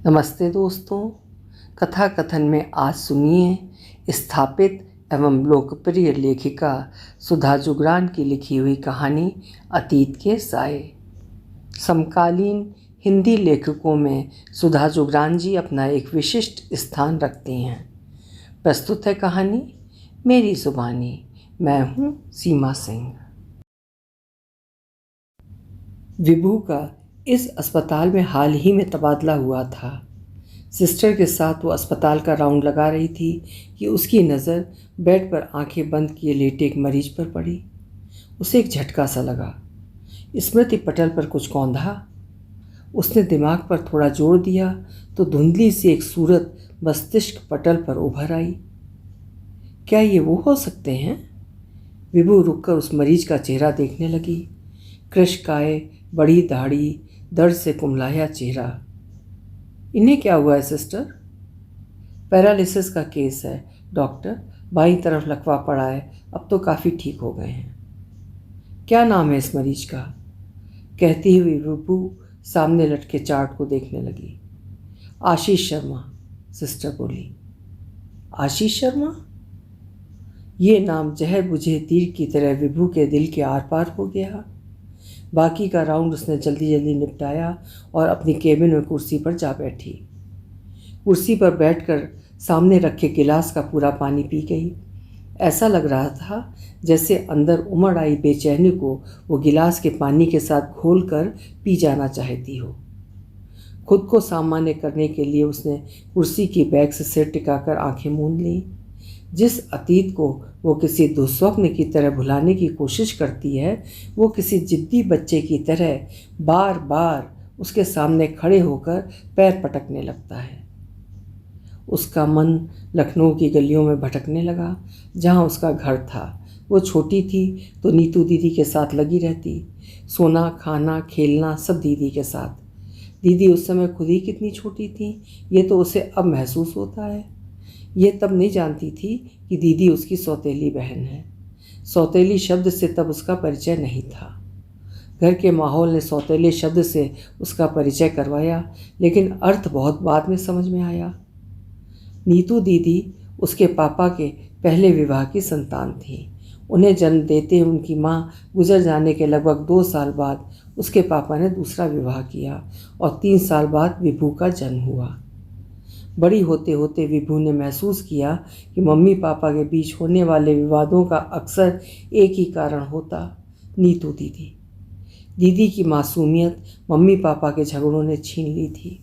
नमस्ते दोस्तों। कथा कथन में आज सुनिए स्थापित एवं लोकप्रिय लेखिका सुधा जुगरान की लिखी हुई कहानी अतीत के साए। समकालीन हिंदी लेखकों में सुधा जुगरान जी अपना एक विशिष्ट स्थान रखती हैं। प्रस्तुत है कहानी मेरी जुबानी। मैं हूँ सीमा सिंह। विभू का इस अस्पताल में हाल ही में तबादला हुआ था। सिस्टर के साथ वो अस्पताल का राउंड लगा रही थी कि उसकी नज़र बेड पर आंखें बंद किए लेटे एक मरीज पर पड़ी। उसे एक झटका सा लगा। स्मृति पटल पर कुछ कौंधा। उसने दिमाग पर थोड़ा जोर दिया तो धुंधली सी एक सूरत मस्तिष्क पटल पर उभर आई। क्या ये वो हो सकते हैं? विभू रुककर उस मरीज का चेहरा देखने लगी। कृशकाय, बड़ी दाढ़ी, दर्द से कुम्हलाया चेहरा। इन्हें क्या हुआ है सिस्टर? पैरालिसिस का केस है डॉक्टर, बाईं तरफ लकवा पड़ा है, अब तो काफ़ी ठीक हो गए हैं। क्या नाम है इस मरीज का? कहती हुई विभू सामने लटके चार्ट को देखने लगी। आशीष शर्मा, सिस्टर बोली। आशीष शर्मा? ये नाम जहर बुझे तीर की तरह विभू के दिल के आर पार हो गया। बाकी का राउंड उसने जल्दी जल्दी निपटाया और अपनी केबिन में कुर्सी पर जा बैठी। कुर्सी पर बैठकर सामने रखे गिलास का पूरा पानी पी गई। ऐसा लग रहा था जैसे अंदर उमड़ आई बेचैनी को वो गिलास के पानी के साथ घोलकर पी जाना चाहती हो। खुद को सामान्य करने के लिए उसने कुर्सी की बैग से सिर टिकाकर आंखें मूंद लीं। जिस अतीत को वो किसी दुस्वप्न की तरह भुलाने की कोशिश करती है, वो किसी जिद्दी बच्चे की तरह बार बार उसके सामने खड़े होकर पैर पटकने लगता है। उसका मन लखनऊ की गलियों में भटकने लगा जहाँ उसका घर था। वो छोटी थी तो नीतू दीदी के साथ लगी रहती। सोना, खाना, खेलना सब दीदी के साथ। दीदी उस समय खुद ही कितनी छोटी थी, ये तो उसे अब महसूस होता है। ये तब नहीं जानती थी कि दीदी उसकी सौतेली बहन है। सौतेली शब्द से तब उसका परिचय नहीं था। घर के माहौल ने सौतेले शब्द से उसका परिचय करवाया, लेकिन अर्थ बहुत बाद में समझ में आया। नीतू दीदी उसके पापा के पहले विवाह की संतान थी। उन्हें जन्म देते उनकी माँ गुजर जाने के लगभग 2 साल बाद उसके पापा ने दूसरा विवाह किया और 3 साल बाद विभू का जन्म हुआ। बड़ी होते होते विभू ने महसूस किया कि मम्मी पापा के बीच होने वाले विवादों का अक्सर एक ही कारण होता, नीतू दीदी। दीदी की मासूमियत मम्मी पापा के झगड़ों ने छीन ली थी।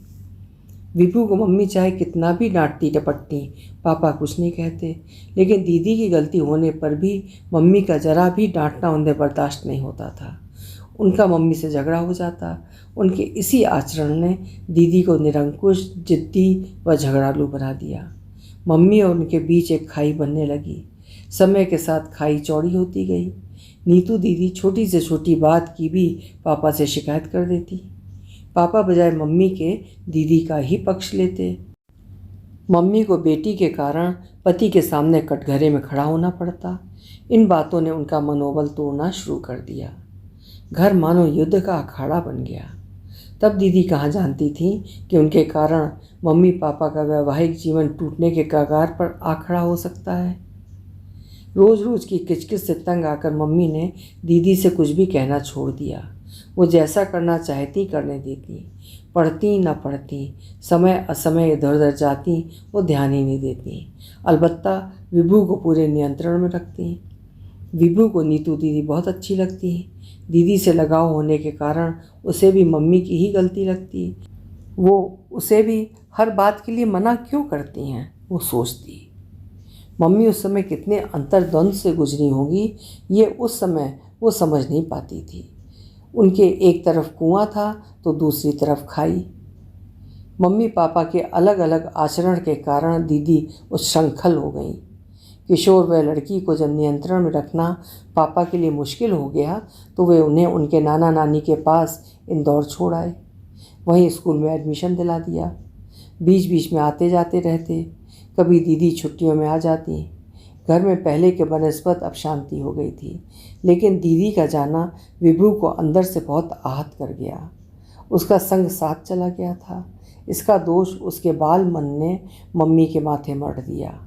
विभू को मम्मी चाहे कितना भी डांटती टपटती, पापा कुछ नहीं कहते, लेकिन दीदी की गलती होने पर भी मम्मी का जरा भी डांटना उन्हें बर्दाश्त नहीं होता था। उनका मम्मी से झगड़ा हो जाता। उनके इसी आचरण ने दीदी को निरंकुश, जिद्दी व झगड़ालू बना दिया। मम्मी और उनके बीच एक खाई बनने लगी। समय के साथ खाई चौड़ी होती गई। नीतू दीदी छोटी से छोटी बात की भी पापा से शिकायत कर देती। पापा बजाय मम्मी के दीदी का ही पक्ष लेते। मम्मी को बेटी के कारण पति के सामने कटघरे में खड़ा होना पड़ता। इन बातों ने उनका मनोबल तोड़ना शुरू कर दिया। घर मानो युद्ध का अखाड़ा बन गया। तब दीदी कहाँ जानती थी कि उनके कारण मम्मी पापा का वैवाहिक जीवन टूटने के कगार पर आ खड़ा हो सकता है। रोज़ रोज़ की किचकिच से तंग आकर मम्मी ने दीदी से कुछ भी कहना छोड़ दिया। वो जैसा करना चाहती करने देती। पढ़ती न पढ़ती, समय असमय इधर उधर जाती, वो ध्यान ही नहीं देती। अलबत्ता विभू को पूरे नियंत्रण में रखती। विभू को नीतू दीदी बहुत अच्छी लगती। दीदी से लगाव होने के कारण उसे भी मम्मी की ही गलती लगती। वो उसे भी हर बात के लिए मना क्यों करती हैं, वो सोचती। मम्मी उस समय कितने अंतर्द्वंद से गुजरी होगी, ये उस समय वो समझ नहीं पाती थी। उनके एक तरफ कुआं था तो दूसरी तरफ खाई। मम्मी पापा के अलग अलग आचरण के कारण दीदी उच्छृंखल हो गई। किशोर व लड़की को जब नियंत्रण में रखना पापा के लिए मुश्किल हो गया तो वे उन्हें उनके नाना नानी के पास इंदौर छोड़ आए। वहीं स्कूल में एडमिशन दिला दिया। बीच बीच में आते जाते रहते। कभी दीदी छुट्टियों में आ जाती। घर में पहले के बनस्पत अब शांति हो गई थी, लेकिन दीदी का जाना विभू को अंदर से बहुत आहत कर गया। उसका संग साथ चला गया था। इसका दोष उसके बाल मन ने मम्मी के माथे मढ़ दिया।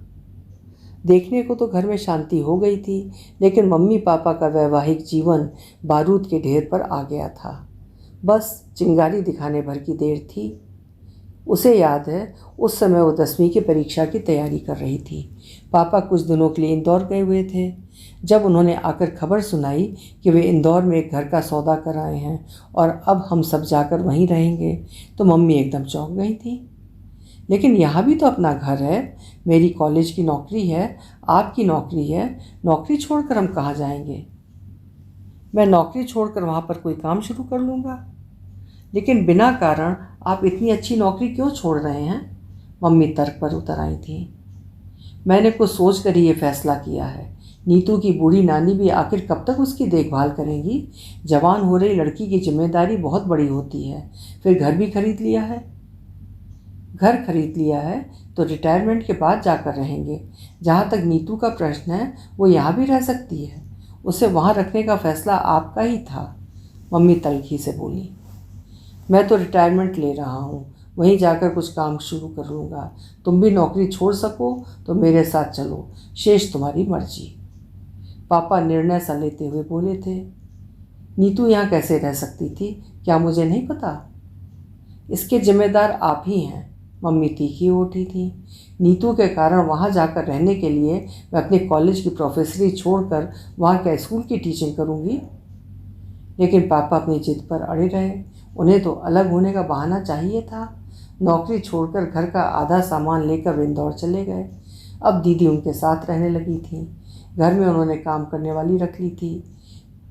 देखने को तो घर में शांति हो गई थी, लेकिन मम्मी पापा का वैवाहिक जीवन बारूद के ढेर पर आ गया था। बस चिंगारी दिखाने भर की देर थी। उसे याद है, उस समय वो 10वीं की परीक्षा की तैयारी कर रही थी। पापा कुछ दिनों के लिए इंदौर गए हुए थे। जब उन्होंने आकर खबर सुनाई कि वे इंदौर में एक घर का सौदा कर आए हैं और अब हम सब जाकर वहीं रहेंगे, तो मम्मी एकदम चौंक गई थी। लेकिन यहाँ भी तो अपना घर है, मेरी कॉलेज की नौकरी है, आपकी नौकरी है, नौकरी छोड़कर हम कहाँ जाएंगे? मैं नौकरी छोड़कर वहाँ पर कोई काम शुरू कर लूँगा। लेकिन बिना कारण आप इतनी अच्छी नौकरी क्यों छोड़ रहे हैं? मम्मी तर्क पर उतर आई थी। मैंने कुछ सोच कर ही ये फैसला किया है। नीतू की बूढ़ी नानी भी आखिर कब तक उसकी देखभाल करेंगी? जवान हो रही लड़की की जिम्मेदारी बहुत बड़ी होती है। फिर घर भी खरीद लिया है। घर खरीद लिया है तो रिटायरमेंट के बाद जाकर रहेंगे। जहाँ तक नीतू का प्रश्न है, वो यहाँ भी रह सकती है। उसे वहाँ रखने का फैसला आपका ही था। मम्मी तल्खी से बोली। मैं तो रिटायरमेंट ले रहा हूँ, वहीं जाकर कुछ काम शुरू कर लूँगा। तुम भी नौकरी छोड़ सको तो मेरे साथ चलो, शेष तुम्हारी मर्जी। पापा निर्णय सा लेते हुए बोले थे। नीतू यहाँ कैसे रह सकती थी, क्या मुझे नहीं पता? इसके जिम्मेदार आप ही हैं। मम्मी तीखी उठी थी। नीतू के कारण वहाँ जाकर रहने के लिए मैं अपने कॉलेज की प्रोफेसरी छोड़कर वहाँ क्या स्कूल की टीचिंग करूँगी? लेकिन पापा अपनी जिद पर अड़े रहे। उन्हें तो अलग होने का बहाना चाहिए था। नौकरी छोड़कर घर का आधा सामान लेकर वे इंदौर चले गए। अब दीदी उनके साथ रहने लगी थी। घर में उन्होंने काम करने वाली रख ली थी।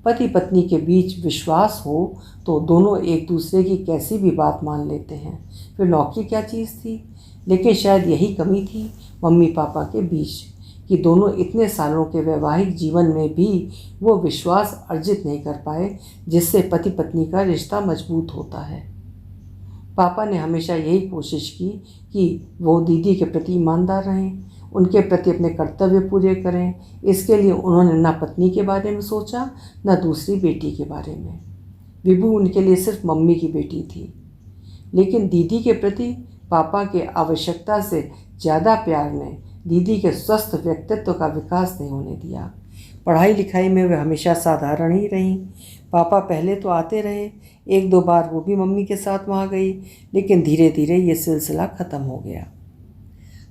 पति पत्नी के बीच विश्वास हो तो दोनों एक दूसरे की कैसी भी बात मान लेते हैं। फिर नौकरी क्या चीज़ थी? लेकिन शायद यही कमी थी मम्मी पापा के बीच कि दोनों इतने सालों के वैवाहिक जीवन में भी वो विश्वास अर्जित नहीं कर पाए जिससे पति पत्नी का रिश्ता मजबूत होता है। पापा ने हमेशा यही कोशिश की कि वो दीदी के प्रति ईमानदार रहें, उनके प्रति अपने कर्तव्य पूरे करें। इसके लिए उन्होंने न पत्नी के बारे में सोचा, न दूसरी बेटी के बारे में। विभू उनके लिए सिर्फ मम्मी की बेटी थी। लेकिन दीदी के प्रति पापा के आवश्यकता से ज़्यादा प्यार ने दीदी के स्वस्थ व्यक्तित्व का विकास नहीं होने दिया। पढ़ाई लिखाई में वे हमेशा साधारण ही रहीं। पापा पहले तो आते रहे, 1-2 बार वो भी मम्मी के साथ वहाँ गई, लेकिन धीरे धीरे ये सिलसिला ख़त्म हो गया।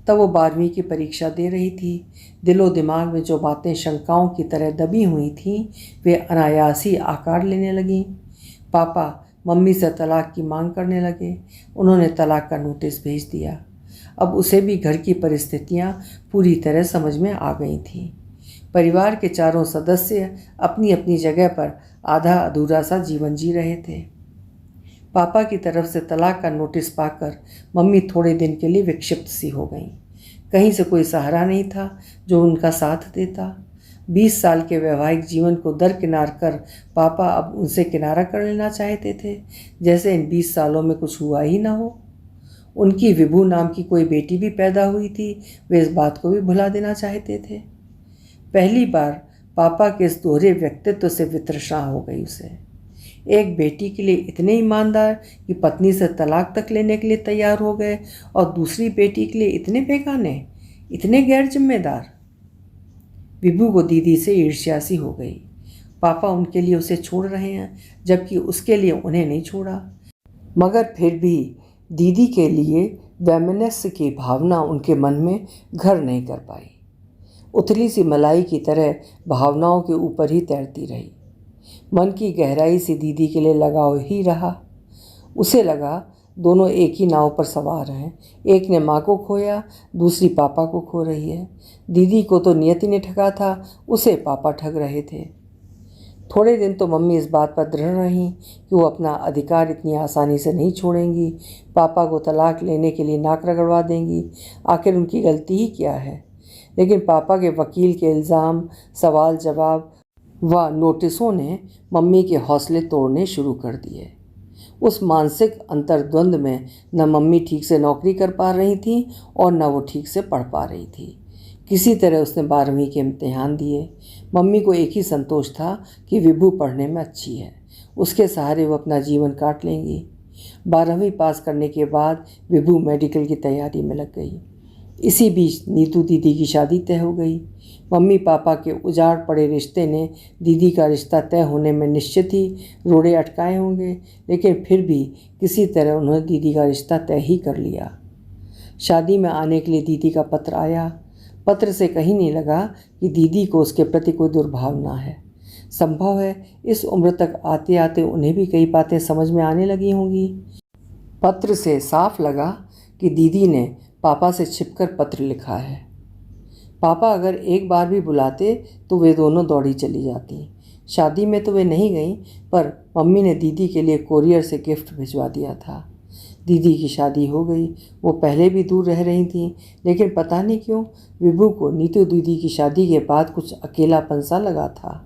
तब वो 12वीं की परीक्षा दे रही थी। दिलो दिमाग में जो बातें शंकाओं की तरह दबी हुई थीं, वे अनायास ही आकार लेने लगीं। पापा मम्मी से तलाक की मांग करने लगे। उन्होंने तलाक का नोटिस भेज दिया। अब उसे भी घर की परिस्थितियां पूरी तरह समझ में आ गई थीं। परिवार के चारों सदस्य अपनी अपनी जगह पर आधा अधूरा सा जीवन जी रहे थे। पापा की तरफ से तलाक का नोटिस पाकर मम्मी थोड़े दिन के लिए विक्षिप्त सी हो गईं। कहीं से कोई सहारा नहीं था जो उनका साथ देता। 20 साल के वैवाहिक जीवन को दरकिनार कर पापा अब उनसे किनारा कर लेना चाहते थे, जैसे इन 20 सालों में कुछ हुआ ही ना हो। उनकी विभू नाम की कोई बेटी भी पैदा हुई थी, वे इस बात को भी भुला देना चाहते थे। पहली बार पापा के इस दोहरे व्यक्तित्व से वितृष्णा हो गई उसे। एक बेटी के लिए इतने ईमानदार कि पत्नी से तलाक तक लेने के लिए तैयार हो गए, और दूसरी बेटी के लिए इतने बेगाने, इतने गैर जिम्मेदार। विभू को दीदी से ईर्ष्या सी हो गई। पापा उनके लिए उसे छोड़ रहे हैं, जबकि उसके लिए उन्हें नहीं छोड़ा। मगर फिर भी दीदी के लिए वैमनस्य की भावना उनके मन में घर नहीं कर पाई। उथली सी मलाई की तरह भावनाओं के ऊपर ही तैरती रही। मन की गहराई से दीदी के लिए लगाव ही रहा। उसे लगा दोनों एक ही नाव पर सवार हैं। एक ने माँ को खोया, दूसरी पापा को खो रही है। दीदी को तो नियति ने ठगा था, उसे पापा ठग रहे थे। थोड़े दिन तो मम्मी इस बात पर दृढ़ रहीं कि वो अपना अधिकार इतनी आसानी से नहीं छोड़ेंगी। पापा को तलाक लेने के लिए नाक रगड़वा देंगी। आखिर उनकी गलती ही क्या है? लेकिन पापा के वकील के इल्ज़ाम, सवाल जवाब व नोटिसों ने मम्मी के हौसले तोड़ने शुरू कर दिए। उस मानसिक अंतर्द्वंद में न मम्मी ठीक से नौकरी कर पा रही थी और न वो ठीक से पढ़ पा रही थी। किसी तरह उसने 12वीं के इम्तिहान दिए। मम्मी को एक ही संतोष था कि विभू पढ़ने में अच्छी है, उसके सहारे वो अपना जीवन काट लेंगी। 12वीं पास करने के बाद विभू मेडिकल की तैयारी में लग गई। इसी बीच नीतू दीदी की शादी तय हो गई। मम्मी पापा के उजाड़ पड़े रिश्ते ने दीदी का रिश्ता तय होने में निश्चित ही रोड़े अटकाए होंगे, लेकिन फिर भी किसी तरह उन्होंने दीदी का रिश्ता तय ही कर लिया। शादी में आने के लिए दीदी का पत्र आया। पत्र से कहीं नहीं लगा कि दीदी को उसके प्रति कोई दुर्भावना है। संभव है इस उम्र तक आते आते उन्हें भी कई बातें समझ में आने लगी होंगी। पत्र से साफ लगा कि दीदी ने पापा से छिपकर पत्र लिखा है। पापा अगर एक बार भी बुलाते तो वे दोनों दौड़ी चली जाती। शादी में तो वे नहीं गईं, पर मम्मी ने दीदी के लिए कोरियर से गिफ्ट भिजवा दिया था। दीदी की शादी हो गई। वो पहले भी दूर रह रही थीं, लेकिन पता नहीं क्यों विभू को नीतू दीदी की शादी के बाद कुछ अकेलापन सा लगा था।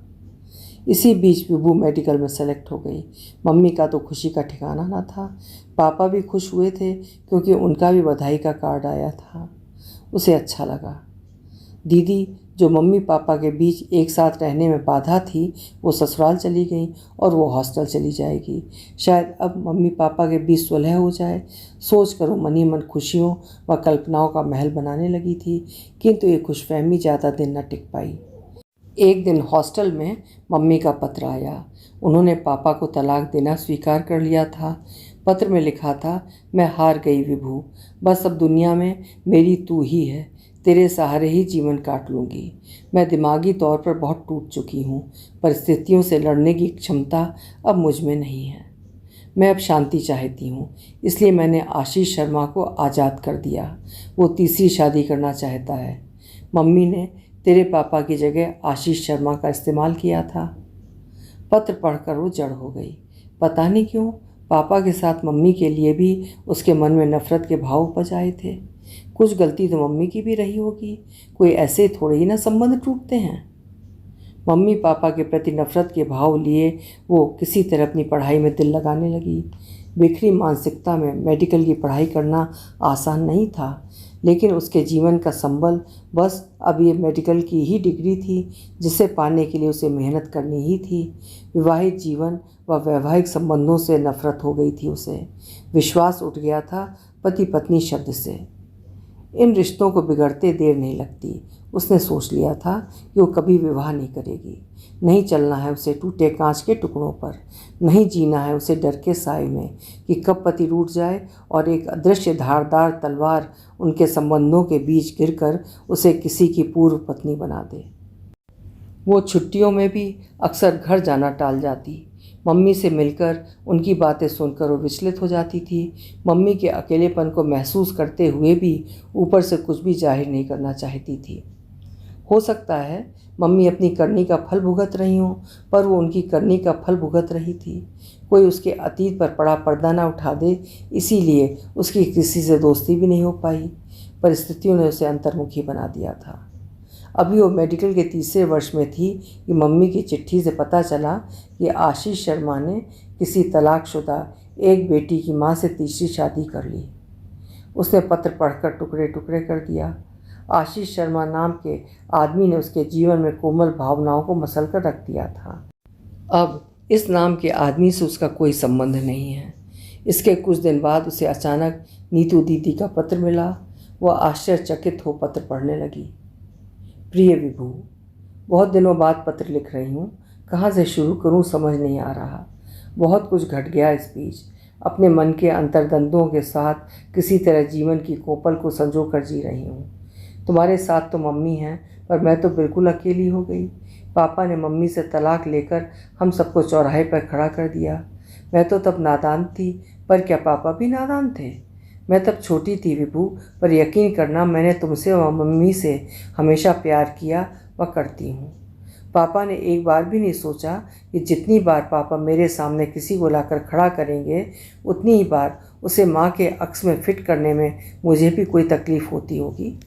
इसी बीच विभू मेडिकल में सेलेक्ट हो गई। मम्मी का तो खुशी का ठिकाना न था। पापा भी खुश हुए थे क्योंकि उनका भी बधाई का कार्ड आया था। उसे अच्छा लगा। दीदी जो मम्मी पापा के बीच एक साथ रहने में बाधा थी, वो ससुराल चली गई और वो हॉस्टल चली जाएगी। शायद अब मम्मी पापा के बीच सुलह हो जाए, सोच कर वो मनी मन खुशियों व कल्पनाओं का महल बनाने लगी थी, किंतु ये खुशफहमी ज़्यादा दिन न टिक पाई। एक दिन हॉस्टल में मम्मी का पत्र आया। उन्होंने पापा को तलाक देना स्वीकार कर लिया था। पत्र में लिखा था, मैं हार गई विभू, बस अब दुनिया में मेरी तू ही है। तेरे सहारे ही जीवन काट लूँगी। मैं दिमागी तौर पर बहुत टूट चुकी हूँ। परिस्थितियों से लड़ने की क्षमता अब मुझ में नहीं है। मैं अब शांति चाहती हूँ, इसलिए मैंने आशीष शर्मा को आज़ाद कर दिया। वो तीसरी शादी करना चाहता है। मम्मी ने तेरे पापा की जगह आशीष शर्मा का इस्तेमाल किया था। पत्र पढ़कर वो जड़ हो गई। पता नहीं क्यों पापा के साथ मम्मी के लिए भी उसके मन में नफ़रत के भाव उपज आए थे। कुछ गलती तो मम्मी की भी रही होगी। कोई ऐसे थोड़े ही ना संबंध टूटते हैं। मम्मी पापा के प्रति नफ़रत के भाव लिए वो किसी तरह अपनी पढ़ाई में दिल लगाने लगी। बिखरी मानसिकता में मेडिकल की पढ़ाई करना आसान नहीं था, लेकिन उसके जीवन का संबल बस अब ये मेडिकल की ही डिग्री थी, जिसे पाने के लिए उसे मेहनत करनी ही थी। विवाहित जीवन व वैवाहिक संबंधों से नफ़रत हो गई थी उसे। विश्वास उठ गया था पति पत्नी शब्द से। इन रिश्तों को बिगड़ते देर नहीं लगती। उसने सोच लिया था कि वो कभी विवाह नहीं करेगी। नहीं चलना है उसे टूटे कांच के टुकड़ों पर। नहीं जीना है उसे डर के साए में कि कब पति रूठ जाए और एक अदृश्य धारदार तलवार उनके संबंधों के बीच गिरकर उसे किसी की पूर्व पत्नी बना दे। वो छुट्टियों में भी अक्सर घर जाना टाल जाती। मम्मी से मिलकर उनकी बातें सुनकर वो विचलित हो जाती थी। मम्मी के अकेलेपन को महसूस करते हुए भी ऊपर से कुछ भी जाहिर नहीं करना चाहती थी। हो सकता है मम्मी अपनी करनी का फल भुगत रही हों, पर वो उनकी करनी का फल भुगत रही थी। कोई उसके अतीत पर पड़ा पर्दा ना उठा दे, इसीलिए उसकी किसी से दोस्ती भी नहीं हो पाई। परिस्थितियों ने उसे अंतर्मुखी बना दिया था। अभी वो मेडिकल के तीसरे वर्ष में थी कि मम्मी की चिट्ठी से पता चला कि आशीष शर्मा ने किसी तलाकशुदा एक बेटी की मां से तीसरी शादी कर ली। उसने पत्र पढ़कर टुकड़े टुकड़े कर दिया। आशीष शर्मा नाम के आदमी ने उसके जीवन में कोमल भावनाओं को मसल कर रख दिया था। अब इस नाम के आदमी से उसका कोई संबंध नहीं है। इसके कुछ दिन बाद उसे अचानक नीतू दीदी का पत्र मिला। वह आश्चर्यचकित हो पत्र पढ़ने लगी। प्रिय विभू, बहुत दिनों बाद पत्र लिख रही हूँ। कहाँ से शुरू करूँ समझ नहीं आ रहा। बहुत कुछ घट गया इस बीच। अपने मन के अंतर्द्वंद्वों के साथ किसी तरह जीवन की कोपल को संजो कर जी रही हूँ। तुम्हारे साथ तो मम्मी हैं, पर मैं तो बिल्कुल अकेली हो गई। पापा ने मम्मी से तलाक लेकर हम सबको चौराहे पर खड़ा कर दिया। मैं तो तब नादान थी, पर क्या पापा भी नादान थे? मैं तब छोटी थी विभू, पर यकीन करना मैंने तुमसे व मम्मी से हमेशा प्यार किया व करती हूँ। पापा ने एक बार भी नहीं सोचा कि जितनी बार पापा मेरे सामने किसी को लाकर खड़ा करेंगे, उतनी ही बार उसे माँ के अक्स में फिट करने में मुझे भी कोई तकलीफ़ होती होगी।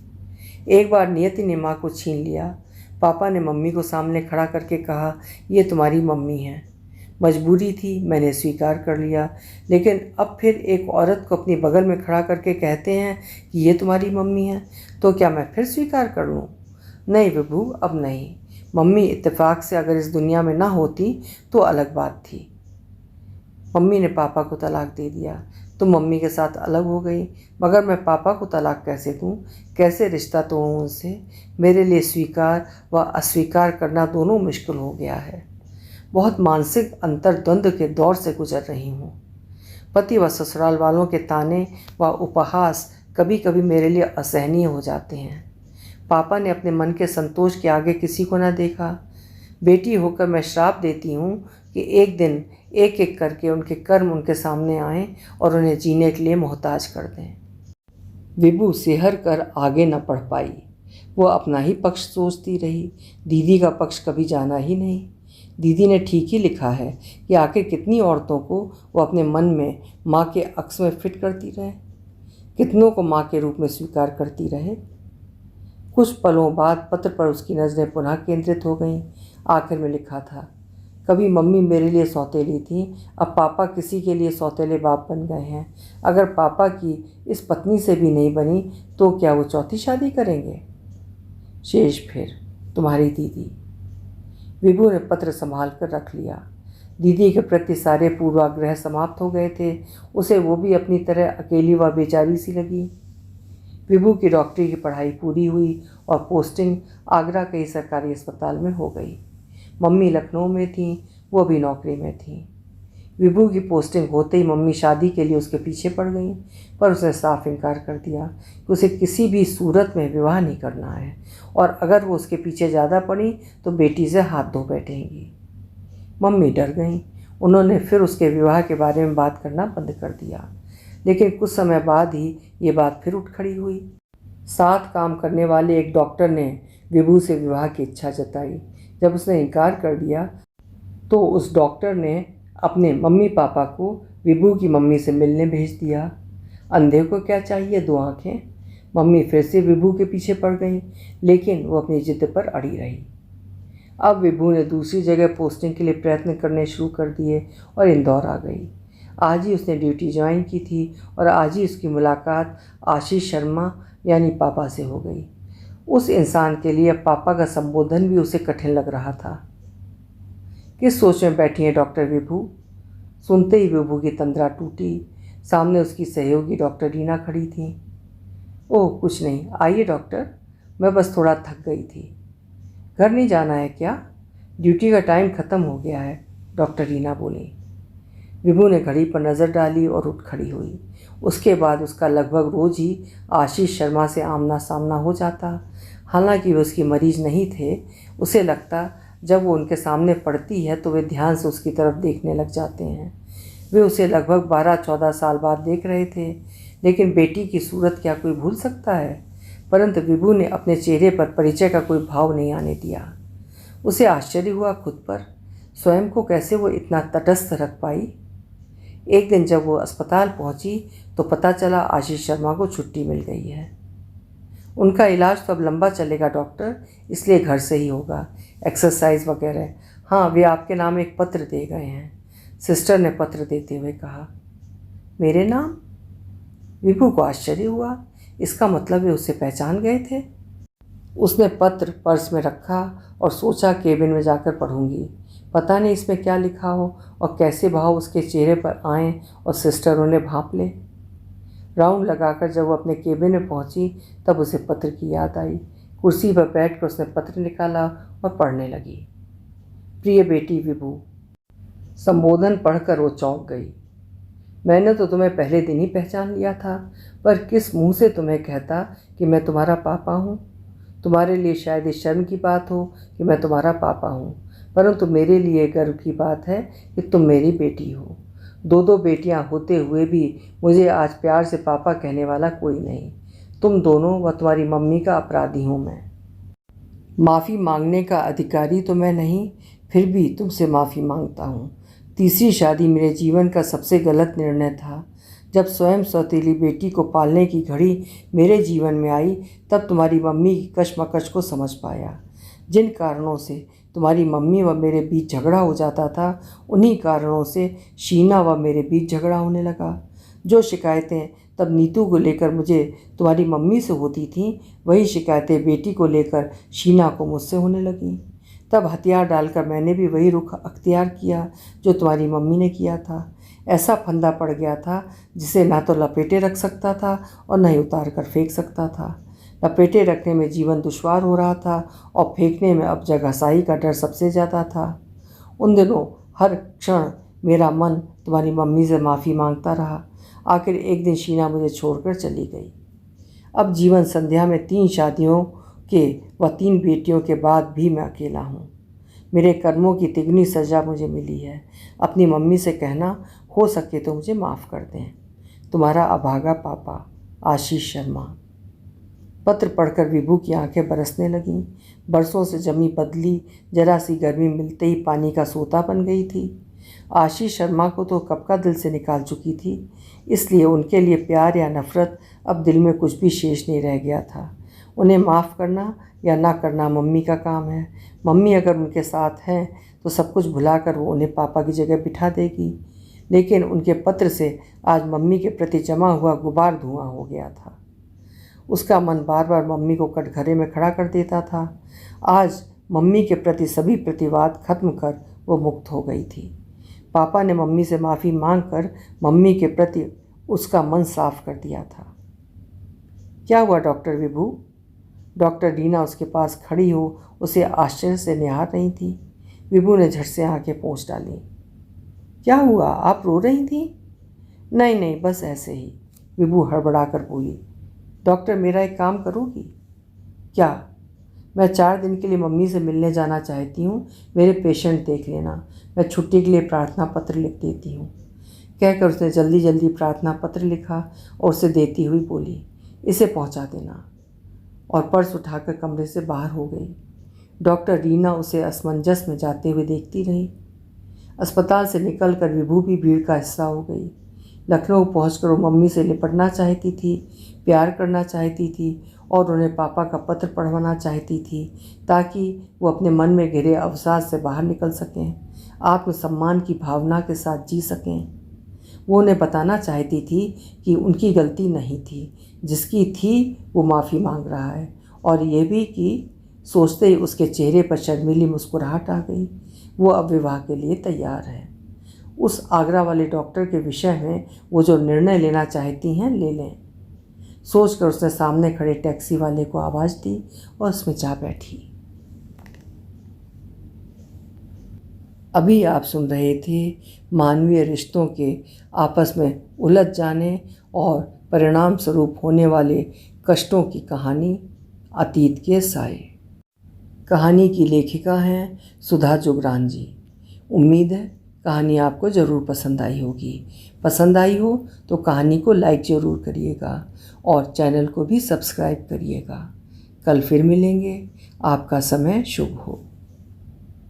एक बार नियति ने माँ को छीन लिया। पापा ने मम्मी को सामने खड़ा करके कहा, ये तुम्हारी मम्मी है। मजबूरी थी, मैंने स्वीकार कर लिया। लेकिन अब फिर एक औरत को अपनी बगल में खड़ा करके कहते हैं कि ये तुम्हारी मम्मी है, तो क्या मैं फिर स्वीकार कर लूँ? नहीं विभू, अब नहीं। मम्मी इत्तेफाक से अगर इस दुनिया में ना होती तो अलग बात थी। मम्मी ने पापा को तलाक दे दिया। तुम मम्मी के साथ अलग हो गई, मगर मैं पापा को तलाक कैसे दूँ? कैसे रिश्ता तोड़ूँ उनसे? मेरे लिए स्वीकार व अस्वीकार करना दोनों मुश्किल हो गया है। बहुत मानसिक अंतर्द्वंद के दौर से गुजर रही हूँ। पति व ससुराल वालों के ताने व उपहास कभी कभी मेरे लिए असहनीय हो जाते हैं। पापा ने अपने मन के संतोष के आगे किसी को न देखा। बेटी होकर मैं श्राप देती हूँ कि एक दिन एक एक करके उनके कर्म उनके सामने आएं और उन्हें जीने के लिए मोहताज कर दें। विभू सिहर कर आगे न बढ़ पाई। वो अपना ही पक्ष सोचती रही, दीदी का पक्ष कभी जाना ही नहीं। दीदी ने ठीक ही लिखा है कि आखिर कितनी औरतों को वो अपने मन में माँ के अक्स में फिट करती रहे, कितनों को माँ के रूप में स्वीकार करती रहे। कुछ पलों बाद पत्र पर उसकी नज़रें पुनः केंद्रित हो गईं। आखिर में लिखा था, कभी मम्मी मेरे लिए सौतेली थी, अब पापा किसी के लिए सौतेले बाप बन गए हैं। अगर पापा की इस पत्नी से भी नहीं बनी तो क्या वो चौथी शादी करेंगे? शेष फिर तुम्हारी दीदी। विभू ने पत्र संभाल कर रख लिया। दीदी के प्रति सारे पूर्वाग्रह समाप्त हो गए थे। उसे वो भी अपनी तरह अकेली व बेचारी सी लगी। विभू की डॉक्टरी की पढ़ाई पूरी हुई और पोस्टिंग आगरा के सरकारी अस्पताल में हो गई। मम्मी लखनऊ में थीं, वो भी नौकरी में थीं। विभू की पोस्टिंग होते ही मम्मी शादी के लिए उसके पीछे पड़ गईं, पर उसने साफ इनकार कर दिया कि उसे किसी भी सूरत में विवाह नहीं करना है, और अगर वो उसके पीछे ज़्यादा पड़ी तो बेटी से हाथ धो बैठेंगी। मम्मी डर गईं। उन्होंने फिर उसके विवाह के बारे में बात करना बंद कर दिया, लेकिन कुछ समय बाद ही ये बात फिर उठ खड़ी हुई। साथ काम करने वाले एक डॉक्टर ने विभू से विवाह की इच्छा जताई। जब उसने इनकार कर दिया तो उस डॉक्टर ने अपने मम्मी पापा को विभू की मम्मी से मिलने भेज दिया। अंधे को क्या चाहिए दो आंखें। मम्मी फिर से विभू के पीछे पड़ गई, लेकिन वो अपनी जिद पर अड़ी रही। अब विभू ने दूसरी जगह पोस्टिंग के लिए प्रयत्न करने शुरू कर दिए और इंदौर आ गई। आज ही उसने ड्यूटी ज्वाइन की थी और आज ही उसकी मुलाकात आशीष शर्मा यानी पापा से हो गई। उस इंसान के लिए पापा का संबोधन भी उसे कठिन लग रहा था। किस सोच में बैठी है डॉक्टर विभू? सुनते ही विभू की तंद्रा टूटी। सामने उसकी सहयोगी डॉक्टर रीना खड़ी थी। ओह कुछ नहीं, आइए डॉक्टर, मैं बस थोड़ा थक गई थी। घर नहीं जाना है क्या? ड्यूटी का टाइम ख़त्म हो गया है, डॉक्टर रीना बोली। विभू ने घड़ी पर नज़र डाली और उठ खड़ी हुई। उसके बाद उसका लगभग रोज़ ही आशीष शर्मा से आमना सामना हो जाता। हालांकि वे उसकी मरीज नहीं थे, उसे लगता जब वो उनके सामने पड़ती है तो वे ध्यान से उसकी तरफ देखने लग जाते हैं। वे उसे लगभग 12-14 साल बाद देख रहे थे, लेकिन बेटी की सूरत क्या कोई भूल सकता है? परंतु विभू ने अपने चेहरे पर परिचय का कोई भाव नहीं आने दिया। उसे आश्चर्य हुआ खुद पर, स्वयं को कैसे वो इतना तटस्थ रख पाई। एक दिन जब वो अस्पताल पहुंची तो पता चला आशीष शर्मा को छुट्टी मिल गई है। उनका इलाज तो अब लंबा चलेगा डॉक्टर, इसलिए घर से ही होगा, एक्सरसाइज वगैरह। हाँ, वे आपके नाम एक पत्र दे गए हैं, सिस्टर ने पत्र देते हुए कहा। मेरे नाम? विभू को आश्चर्य हुआ। इसका मतलब वे उसे पहचान गए थे। उसने पत्र पर्स में रखा और सोचा केबिन में जाकर पढ़ूंगी। पता नहीं इसमें क्या लिखा हो और कैसे भाव उसके चेहरे पर आएं और सिस्टर उन्हें भांप ले। राउंड लगाकर जब वो अपने केबिन में पहुंची तब उसे पत्र की याद आई। कुर्सी पर बैठकर उसने पत्र निकाला और पढ़ने लगी। प्रिय बेटी विभू। संबोधन पढ़कर वो चौंक गई। मैंने तो तुम्हें पहले दिन ही पहचान लिया था, पर किस मुंह से तुम्हें कहता कि मैं तुम्हारा पापा हूँ। तुम्हारे लिए शायद इस शर्म की बात हो कि मैं तुम्हारा पापा हूँ, परंतु मेरे लिए गर्व की बात है कि तुम मेरी बेटी हो। दो बेटियां होते हुए भी मुझे आज प्यार से पापा कहने वाला कोई नहीं। तुम दोनों व तुम्हारी मम्मी का अपराधी हूँ मैं। माफ़ी मांगने का अधिकारी तो मैं नहीं, फिर भी तुमसे माफ़ी मांगता हूँ। तीसरी शादी मेरे जीवन का सबसे गलत निर्णय था। जब स्वयं सौतेली बेटी को पालने की घड़ी मेरे जीवन में आई तब तुम्हारी मम्मी की कशमकश को समझ पाया। जिन कारणों से तुम्हारी मम्मी व मेरे बीच झगड़ा हो जाता था, उन्हीं कारणों से शीना व मेरे बीच झगड़ा होने लगा। जो शिकायतें तब नीतू को लेकर मुझे तुम्हारी मम्मी से होती थीं, वही शिकायतें बेटी को लेकर शीना को मुझसे होने लगीं। तब हथियार डालकर मैंने भी वही रुख अख्तियार किया जो तुम्हारी मम्मी ने किया था। ऐसा फंदा पड़ गया था जिसे ना तो लपेटे रख सकता था और न ही उतार कर फेंक सकता था। लपेटे रखने में जीवन दुश्वार हो रहा था और फेंकने में अब जगहसाही का डर सबसे ज़्यादा था। उन दिनों हर क्षण मेरा मन तुम्हारी मम्मी से माफ़ी मांगता रहा। आखिर एक दिन शीना मुझे छोड़कर चली गई। अब जीवन संध्या में 3 शादियों के व 3 बेटियों के बाद भी मैं अकेला हूँ। मेरे कर्मों की तिगनी सज़ा मुझे मिली है। अपनी मम्मी से कहना हो सके तो मुझे माफ़ कर दें। तुम्हारा अभागा पापा आशीष शर्मा। पत्र पढ़कर विभू की आंखें बरसने लगीं। बरसों से जमी बदली जरा सी गर्मी मिलते ही पानी का सोता बन गई थी। आशीष शर्मा को तो कब का दिल से निकाल चुकी थी, इसलिए उनके लिए प्यार या नफ़रत अब दिल में कुछ भी शेष नहीं रह गया था। उन्हें माफ़ करना या ना करना मम्मी का काम है। मम्मी अगर उनके साथ हैं तो सब कुछ भुलाकर वो उन्हें पापा की जगह बिठा देगी। लेकिन उनके पत्र से आज मम्मी के प्रति जमा हुआ गुबार धुआं हो गया था। उसका मन बार बार मम्मी को कटघरे में खड़ा कर देता था। आज मम्मी के प्रति सभी प्रतिवाद खत्म कर वो मुक्त हो गई थी। पापा ने मम्मी से माफ़ी मांगकर मम्मी के प्रति उसका मन साफ कर दिया था। क्या हुआ डॉक्टर विभू? डॉक्टर रीना उसके पास खड़ी हो उसे आश्चर्य से निहार रही थी। विभू ने झट से आंखें पोंछ डाली। क्या हुआ, आप रो रही थी? नहीं नहीं, बस ऐसे ही, विभू हड़बड़ा कर बोली। डॉक्टर, मेरा एक काम करोगी? क्या? मैं 4 दिन के लिए मम्मी से मिलने जाना चाहती हूँ। मेरे पेशेंट देख लेना। मैं छुट्टी के लिए प्रार्थना पत्र लिख देती हूँ। कहकर उसने जल्दी जल्दी प्रार्थना पत्र लिखा और उसे देती हुई बोली, इसे पहुँचा देना। और पर्स उठाकर कमरे से बाहर हो गई। डॉक्टर रीना उसे असमंजस में जाते हुए देखती रही। अस्पताल से निकलकर विभू भी भीड़ का हिस्सा हो गई। लखनऊ पहुंचकर वो मम्मी से लिपटना चाहती थी, प्यार करना चाहती थी और उन्हें पापा का पत्र पढ़वाना चाहती थी ताकि वो अपने मन में घिरे अवसाद से बाहर निकल सकें, आत्मसम्मान की भावना के साथ जी सकें। वो उन्हें बताना चाहती थी कि उनकी गलती नहीं थी, जिसकी थी वो माफ़ी मांग रहा है, और ये भी कि सोचते ही उसके चेहरे पर शर्मीली मुस्कुराहट आ गई। वो अब विवाह के लिए तैयार है। उस आगरा वाले डॉक्टर के विषय में वो जो निर्णय लेना चाहती हैं ले लें। सोचकर उसने सामने खड़े टैक्सी वाले को आवाज़ दी और उसमें जा बैठी। अभी आप सुन रहे थे मानवीय रिश्तों के आपस में उलझ जाने और परिणाम स्वरूप होने वाले कष्टों की कहानी अतीत के साए। कहानी की लेखिका हैं सुधा जुगरान जी। उम्मीद है कहानी आपको ज़रूर पसंद आई होगी। पसंद आई हो तो कहानी को लाइक ज़रूर करिएगा और चैनल को भी सब्सक्राइब करिएगा। कल फिर मिलेंगे। आपका समय शुभ हो।